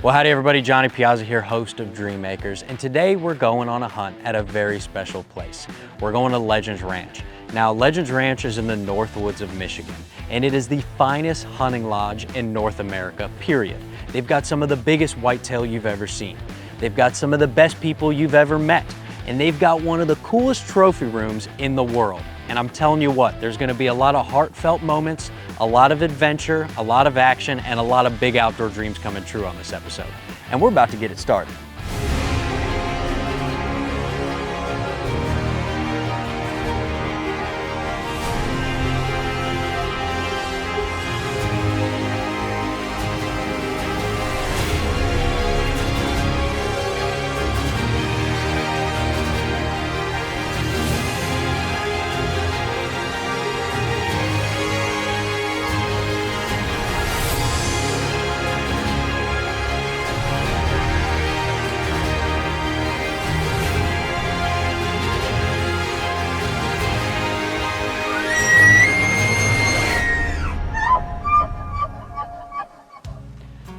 Well, howdy everybody, Johnny Piazza here, host of Dream Makers, and today we're going on a hunt at a very special place. We're going to Legends Ranch. Now, Legends Ranch is in the North Woods of Michigan, and it is the finest hunting lodge in North America, period. They've got some of the biggest whitetail you've ever seen. They've got some of the best people you've ever met, and they've got one of the coolest trophy rooms in the world. And I'm telling you what, there's gonna be a lot of heartfelt moments, a lot of adventure, a lot of action, and a lot of big outdoor dreams coming true on this episode. And we're about to get it started.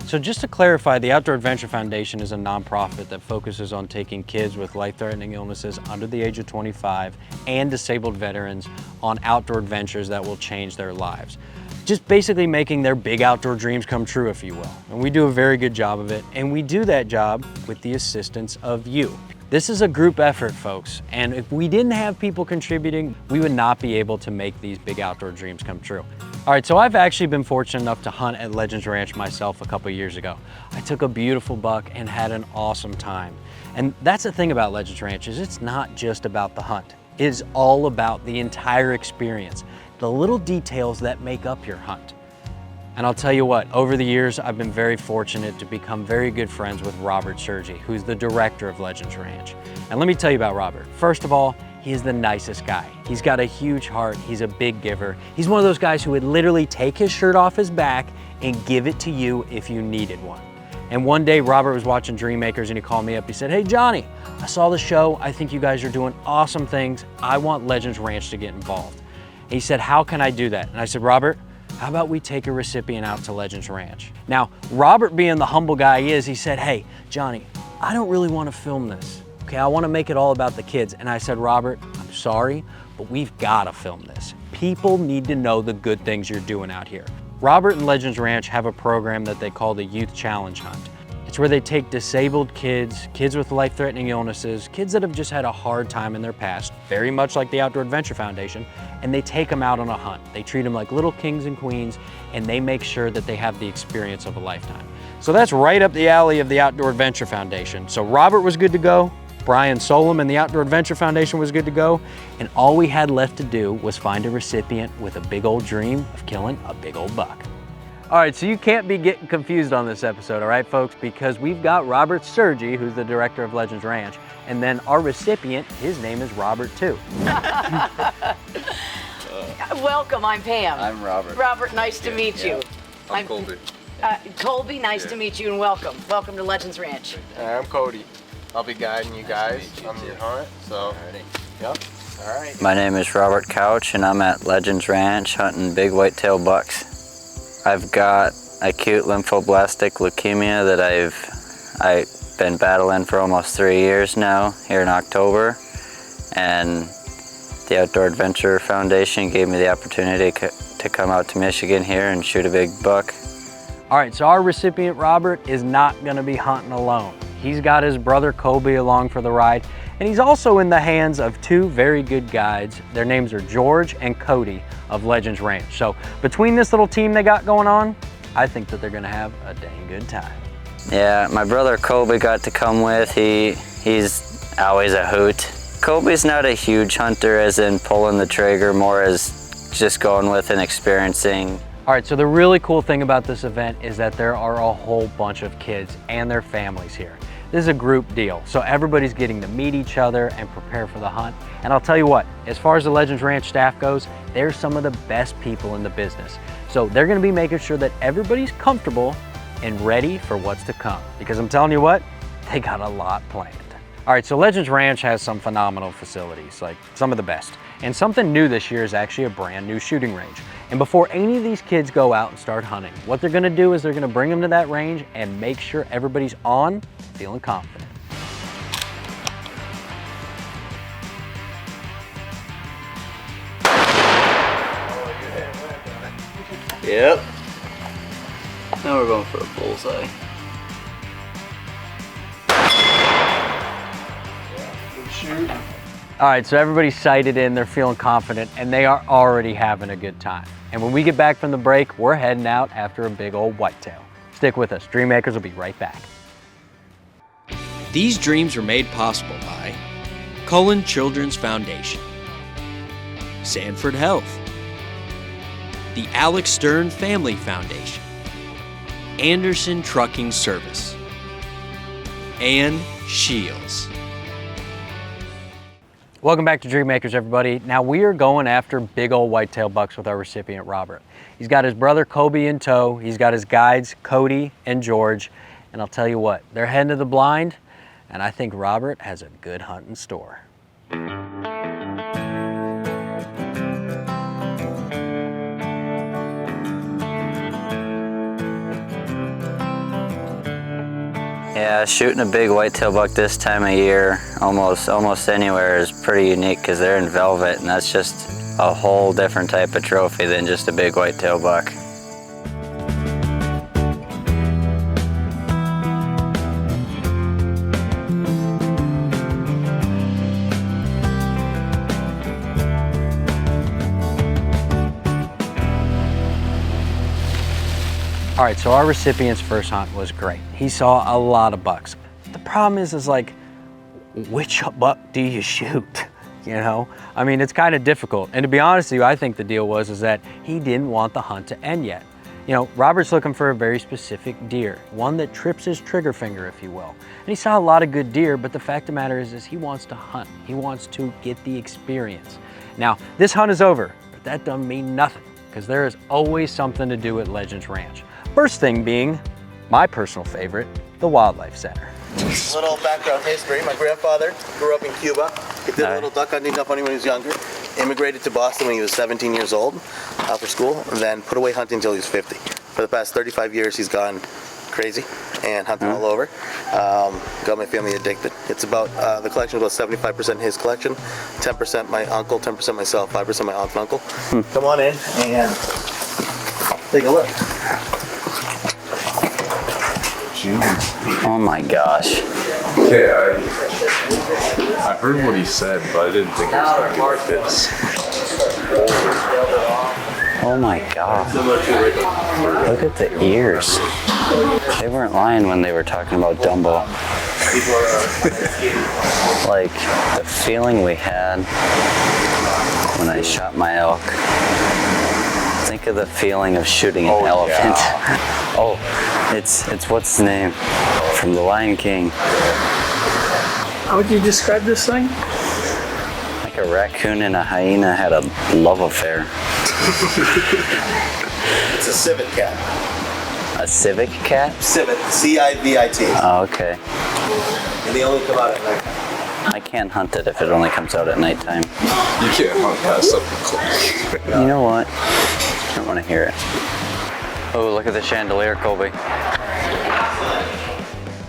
So just to clarify, the Outdoor Adventure Foundation is a nonprofit that focuses on taking kids with life-threatening illnesses under the age of 25 and disabled veterans on outdoor adventures that will change their lives. Just basically making their big outdoor dreams come true, if you will. And we do a very good job of it, and we do that job with the assistance of you. This is a group effort, folks, and if we didn't have people contributing, we would not be able to make these big outdoor dreams come true. All right, so I've actually been fortunate enough to hunt at Legends Ranch myself a couple years ago. I took a beautiful buck and had an awesome time. And that's the thing about Legends Ranch, is it's not just about the hunt. It is all about the entire experience, the little details that make up your hunt. And I'll tell you what, over the years, I've been very fortunate to become very good friends with Robert Sergi, who's the director of Legends Ranch. And let me tell you about Robert. First of all, he is the nicest guy. He's got a huge heart. He's a big giver. He's one of those guys who would literally take his shirt off his back and give it to you if you needed one. And one day, Robert was watching Dream Makers and he called me up. He said, "Hey, Johnny, I saw the show. I think you guys are doing awesome things. I want Legends Ranch to get involved." And he said, "How can I do that?" And I said, "Robert, how about we take a recipient out to Legends Ranch?" Now, Robert, being the humble guy he is, he said, "Hey, Johnny, I don't really want to film this. Okay, I want to make it all about the kids." And I said, "Robert, I'm sorry, but we've got to film this. People need to know the good things you're doing out here." Robert and Legends Ranch have a program that they call the Youth Challenge Hunt. It's where they take disabled kids, kids with life-threatening illnesses, kids that have just had a hard time in their past, very much like the Outdoor Adventure Foundation, and they take them out on a hunt. They treat them like little kings and queens, and they make sure that they have the experience of a lifetime. So that's right up the alley of the Outdoor Adventure Foundation. So Robert was good to go. Brian Solom and the Outdoor Adventure Foundation was good to go, and all we had left to do was find a recipient with a big old dream of killing a big old buck. All right, so you can't be getting confused on this episode, all right, folks, because we've got Robert Sergi, who's the director of Legends Ranch, and then our recipient, his name is Robert too. Welcome, I'm Pam. I'm Robert. Robert, nice to meet you. I'm Colby. Colby, nice to meet you and welcome. Welcome to Legends Ranch. I'm Cody. I'll be guiding you guys on your hunt, so, yep, all right. My name is Robert Couch and I'm at Legends Ranch hunting big whitetail bucks. I've got acute lymphoblastic leukemia that I've been battling for almost 3 years now here in October, and the Outdoor Adventure Foundation gave me the opportunity to come out to Michigan here and shoot a big buck. All right, so our recipient, Robert, is not gonna be hunting alone. He's got his brother Colby along for the ride, and he's also in the hands of two very good guides. Their names are George and Cody of Legends Ranch. So between this little team they got going on, I think that they're gonna have a dang good time. Yeah, my brother Colby got to come with. He's always a hoot. Colby's not a huge hunter as in pulling the trigger, more as just going with and experiencing. All right, so the really cool thing about this event is that there are a whole bunch of kids and their families here. This is a group deal, so everybody's getting to meet each other and prepare for the hunt. And I'll tell you what, as far as the Legends Ranch staff goes, they're some of the best people in the business. So they're gonna be making sure that everybody's comfortable and ready for what's to come. Because I'm telling you what, they got a lot planned. All right, so Legends Ranch has some phenomenal facilities, like some of the best. And something new this year is actually a brand new shooting range. And before any of these kids go out and start hunting, what they're gonna do is they're gonna bring them to that range and make sure everybody's on, feeling confident. Yep. Now we're going for a bullseye. All right, so everybody's sighted in, they're feeling confident, and they are already having a good time. And when we get back from the break, we're heading out after a big old whitetail. Stick with us, Dream Makers will be right back. These dreams are made possible by Cullen Children's Foundation, Sanford Health, the Alex Stern Family Foundation, Anderson Trucking Service, and Shields. Welcome back to Dream Makers, everybody. Now we are going after big old whitetail bucks with our recipient, Robert. He's got his brother Colby in tow. He's got his guides, Cody and George. And I'll tell you what, they're heading to the blind, and I think Robert has a good hunt in store. Yeah, shooting a big whitetail buck this time of year, almost anywhere, is pretty unique because they're in velvet, and that's just a whole different type of trophy than just a big whitetail buck. All right, so our recipient's first hunt was great. He saw a lot of bucks. The problem is like, which buck do you shoot? You know, I mean, it's kind of difficult. And to be honest with you, I think the deal was that he didn't want the hunt to end yet. You know, Robert's looking for a very specific deer, one that trips his trigger finger, if you will. And he saw a lot of good deer, but the fact of the matter is he wants to hunt. He wants to get the experience. Now, this hunt is over, but that doesn't mean nothing, because there is always something to do at Legends Ranch. First thing being, my personal favorite, the Wildlife Center. Little background history. My grandfather grew up in Cuba. He did a little duck hunting when he was younger. Immigrated to Boston when he was 17 years old for school, and then put away hunting until he was 50. For the past 35 years, he's gone crazy and hunting all over. Got my family addicted. It's about, the collection is about 75% his collection, 10% my uncle, 10% myself, 5% my aunt and uncle. Come on in and take a look. Oh my gosh. Yeah, I heard what he said, but I didn't think it was going to be like this. Oh my god. Look at the ears. They weren't lying when they were talking about Dumbo. Like, the feeling we had when I shot my elk. Think of the feeling of shooting an elephant. Yeah. Oh, it's what's the name? From The Lion King. How would you describe this thing? Like a raccoon and a hyena had a love affair. It's a civet cat. A civic cat? Civet, C-I-V-I-T. Oh, okay. And they only come out at night. I can't hunt it if it only comes out at nighttime. You can't hunt past something close. You know what? I don't want to hear it. Oh, look at the chandelier, Colby.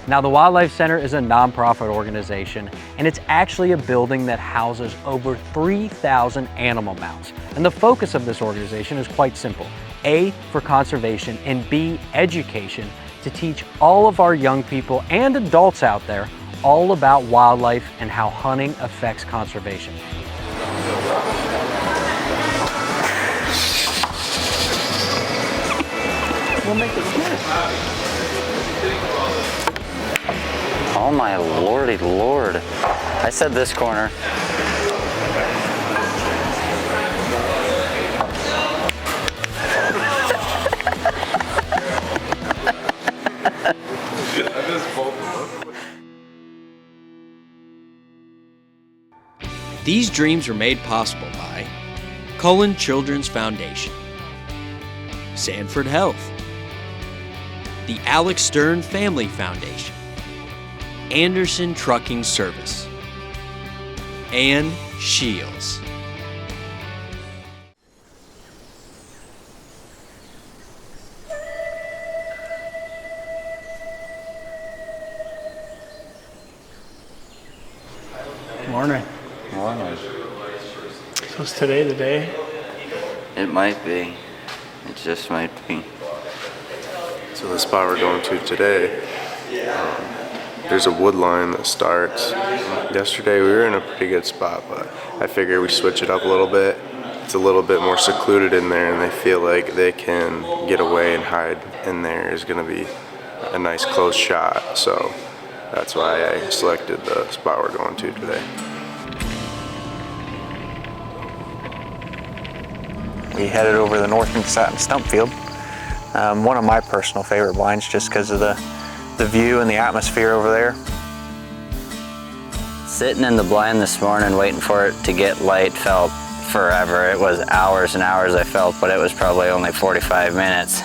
Now, the Wildlife Center is a nonprofit organization, and it's actually a building that houses over 3,000 animal mounts. And the focus of this organization is quite simple. A, for conservation, and B, education, to teach all of our young people and adults out there all about wildlife and how hunting affects conservation. We'll make it good. Oh my lordy lord. I said this corner. These dreams are made possible by Cullen Children's Foundation, Sanford Health, the Alex Stern Family Foundation, Anderson Trucking Service, and Shields. Morning. Morning. So is today the day? It might be. It just might be. So the spot we're going to today, there's a wood line that starts. Yesterday we were in a pretty good spot, but I figure we switch it up a little bit. It's a little bit more secluded in there, and they feel like they can get away and hide in there is going to be a nice close shot. So that's why I selected the spot we're going to today. We headed over the northern side stump field. One of my personal favorite blinds just because of the view and the atmosphere over there. Sitting in the blind this morning waiting for it to get light felt forever. It was hours and hours I felt, but it was probably only 45 minutes.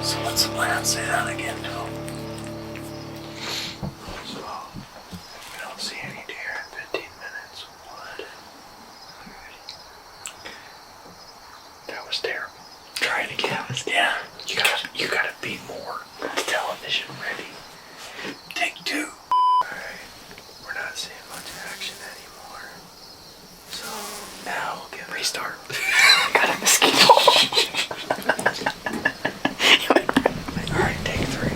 So what's the plan? Say that again, Phil. So, if we don't see any deer in 15 minutes, what? That was terrible. Try it again. Yeah. You gotta be more television ready. Take two. Alright. We're not seeing much action anymore. So now we'll get restart. Got a mosquito. Alright, take three.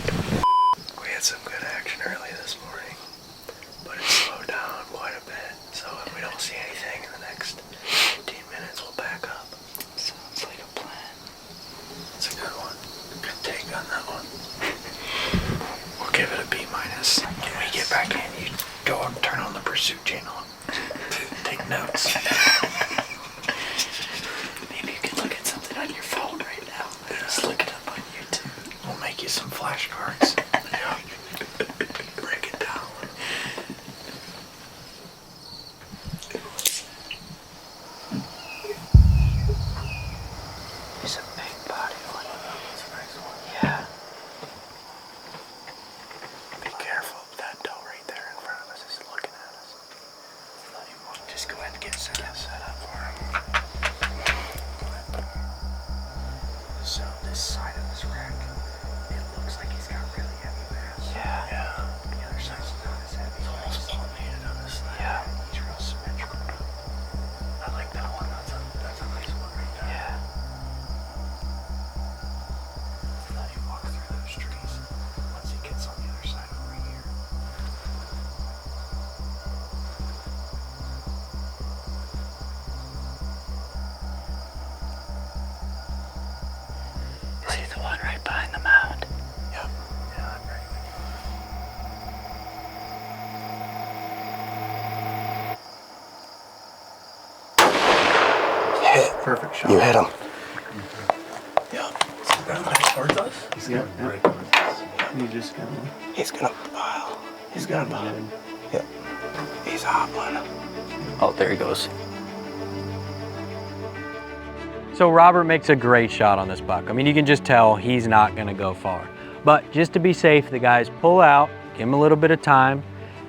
We had some good action early this morning, but it slowed down quite a bit. So if we don't see anything in the next 15 minutes, we'll back up. Sounds like a plan. It's a good one. Good take on that one. We'll give it a B minus. When we get back in, you go and turn on the pursuit channel. Take notes. Maybe you can look at something on your phone right now. Just look it up on YouTube. We'll make you some flashcards. Yeah. Break it down. He's a big body one. It's a nice one. Yeah. Be careful. That doe right there in front of us is looking at us. Just go ahead and get set up for him. So this side of this rack, it looks like he's got really heavy mass. Yeah. The other side's not as heavy. It's almost palmated on this side. Yeah. He's real symmetrical. I like that one. That's a nice one right there. Yeah. Let him walk through those trees once he gets on the other side over here. Is he the one right behind the mound? Yep. Yeah, I'm right with you. Hit. Perfect shot. You hit him. Yeah. Towards us? Yeah. He's gonna pile. He's gonna pile. Yep. He's hobbling. Oh, there he goes. So Robert makes a great shot on this buck. I mean, you can just tell he's not gonna go far. But just to be safe, the guys pull out, give him a little bit of time.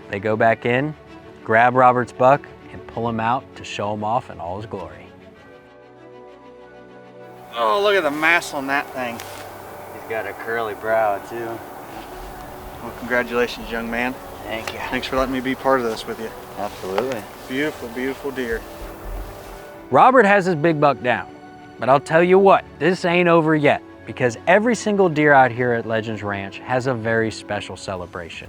They go back in, grab Robert's buck, and pull him out to show him off in all his glory. Oh, look at the mass on that thing. He's got a curly brow too. Well, congratulations, young man. Thank you. Thanks for letting me be part of this with you. Absolutely. Beautiful, beautiful deer. Robert has his big buck down, but I'll tell you what, this ain't over yet, because every single deer out here at Legends Ranch has a very special celebration.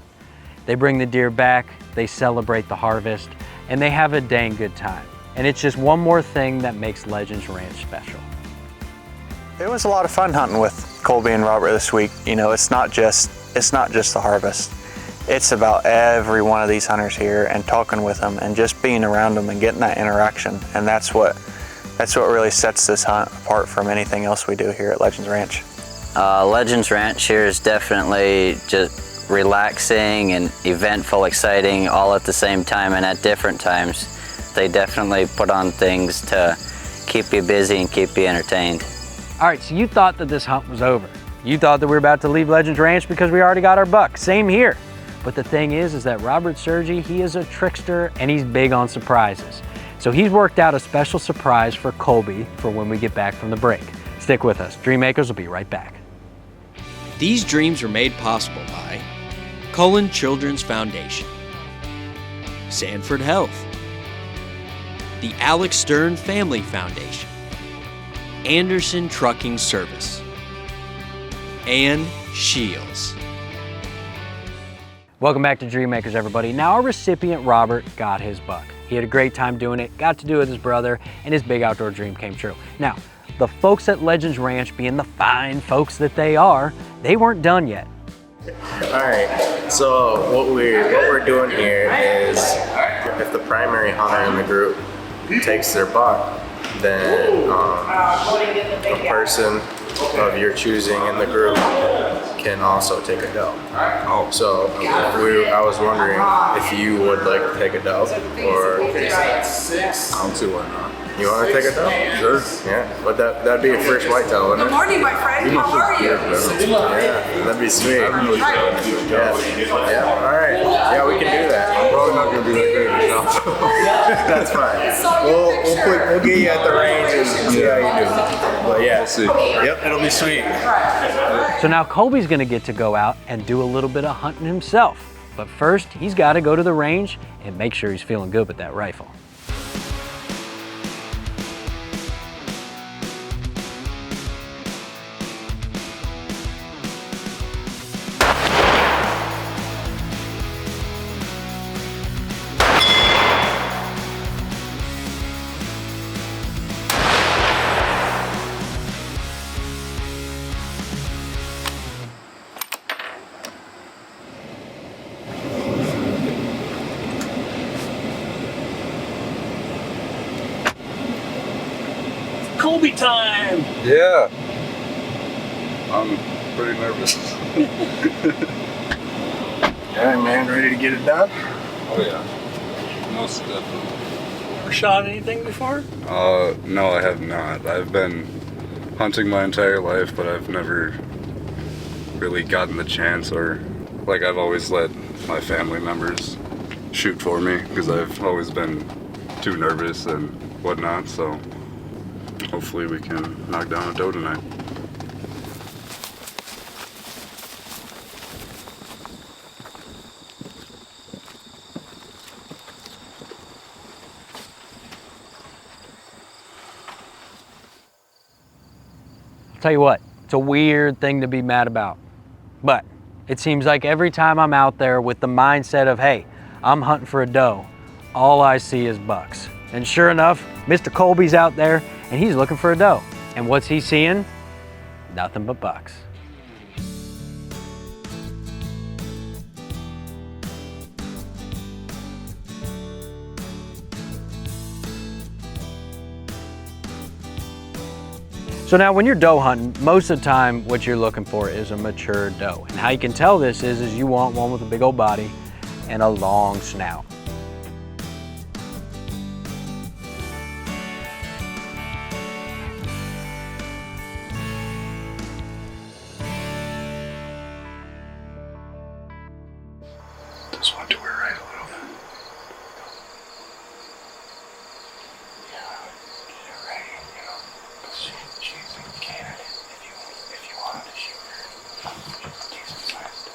They bring the deer back, they celebrate the harvest, and they have a dang good time. And it's just one more thing that makes Legends Ranch special. It was a lot of fun hunting with Colby and Robert this week. You know, it's not just the harvest. It's about every one of these hunters here and talking with them and just being around them and getting that interaction. And that's what really sets this hunt apart from anything else we do here at Legends Ranch. Legends Ranch here is definitely just relaxing and eventful, exciting, all at the same time and at different times. They definitely put on things to keep you busy and keep you entertained. All right, so you thought that this hunt was over. You thought that we were about to leave Legends Ranch because we already got our buck. Same here. But the thing is that Robert Sergi, he is a trickster and he's big on surprises. So he's worked out a special surprise for Colby for when we get back from the break. Stick with us. Dream Makers will be right back. These dreams are made possible by Cullen Children's Foundation, Sanford Health, the Alex Stern Family Foundation, Anderson Trucking Service, and Shields. Welcome back to Dream Makers, everybody. Now our recipient, Robert, got his buck. He had a great time doing it, got to do it with his brother, and his big outdoor dream came true. Now, the folks at Legends Ranch, being the fine folks that they are, they weren't done yet. All right, so what we're doing here is if the primary hunter in the group takes their buck, then a person of your choosing in the group can also take a doe. Oh. So I was wondering if you would like to take a doe, or I don't see why not. you want to take a doe? Sure. Yeah, but that'd be your first whitetail, wouldn't it? Good morning, my friend. How are you? Yeah, that'd be sweet. I haven't really tried it. Yeah, all right. Yeah, we can do that. I'm probably not gonna be that good at it now. That's fine. We'll get you at the range and see how you do. But yeah, We'll see. Yep, it'll be sweet. So now Colby's gonna get to go out and do a little bit of hunting himself. But first, he's gotta go to the range and make sure he's feeling good with that rifle. Colby time! Yeah. I'm pretty nervous. Yeah, man, ready to get it done? Oh yeah. Most definitely. Ever shot anything before? No, I have not. I've been hunting my entire life, but I've never really gotten the chance, or like I've always let my family members shoot for me because I've always been too nervous and whatnot, so hopefully we can knock down a doe tonight. I'll tell you what, it's a weird thing to be mad about. But it seems like every time I'm out there with the mindset of, hey, I'm hunting for a doe, all I see is bucks. And sure enough, Mr. Colby's out there and he's looking for a doe. And what's he seeing? Nothing but bucks. So now when you're doe hunting, most of the time what you're looking for is a mature doe. And how you can tell this is you want one with a big old body and a long snout. Just want to wear right a little bit. Yeah, get her ready, you know, because she's a candidate if you wanted to shoot her. She's decent sized.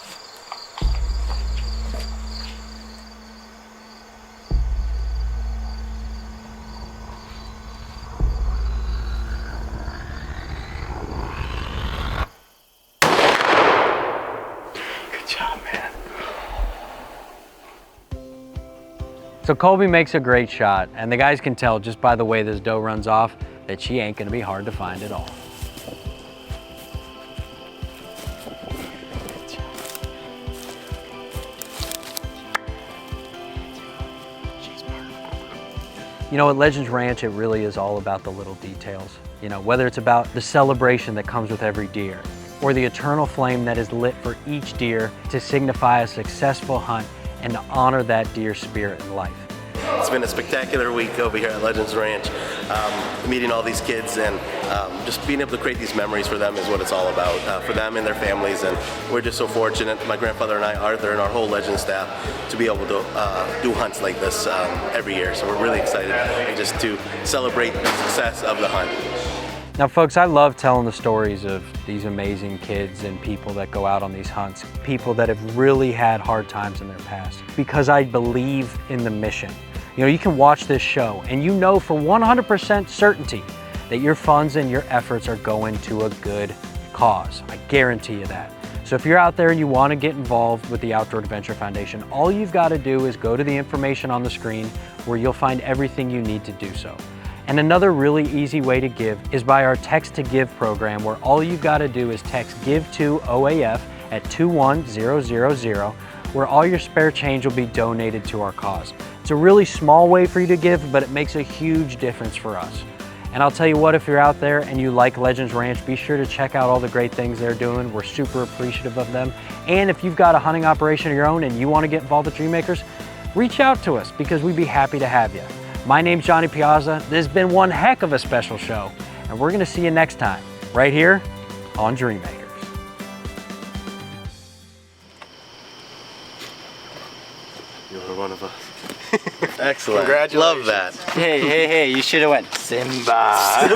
Good job, man. So Colby makes a great shot, and the guys can tell just by the way this doe runs off that she ain't gonna be hard to find at all. You know, at Legends Ranch, it really is all about the little details. You know, whether it's about the celebration that comes with every deer, or the eternal flame that is lit for each deer to signify a successful hunt and to honor that deer's spirit and life. It's been a spectacular week over here at Legends Ranch. meeting all these kids and just being able to create these memories for them is what it's all about, for them and their families. And we're just so fortunate, my grandfather and I, Arthur, and our whole Legend staff, to be able to do hunts like this every year. So we're really excited and just to celebrate the success of the hunt. Now folks, I love telling the stories of these amazing kids and people that go out on these hunts, people that have really had hard times in their past, because I believe in the mission. You know, you can watch this show and you know for 100% certainty that your funds and your efforts are going to a good cause. I guarantee you that. So if you're out there and you want to get involved with the Outdoor Adventure Foundation, all you've got to do is go to the information on the screen where you'll find everything you need to do so. And another really easy way to give is by our Text to Give program, where all you've got to do is text Give to OAF at 21000, where all your spare change will be donated to our cause. It's a really small way for you to give, but it makes a huge difference for us. And I'll tell you what, if you're out there and you like Legends Ranch, be sure to check out all the great things they're doing. We're super appreciative of them. And if you've got a hunting operation of your own and you want to get involved with Dreammakers, reach out to us because we'd be happy to have you. My name's Johnny Piazza. This has been one heck of a special show, and we're gonna see you next time, right here on Dreammakers. You were one of us. Excellent. Congratulations. Love that. Hey, you should have went Simba. I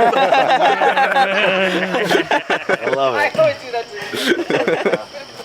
love it. I always do that too.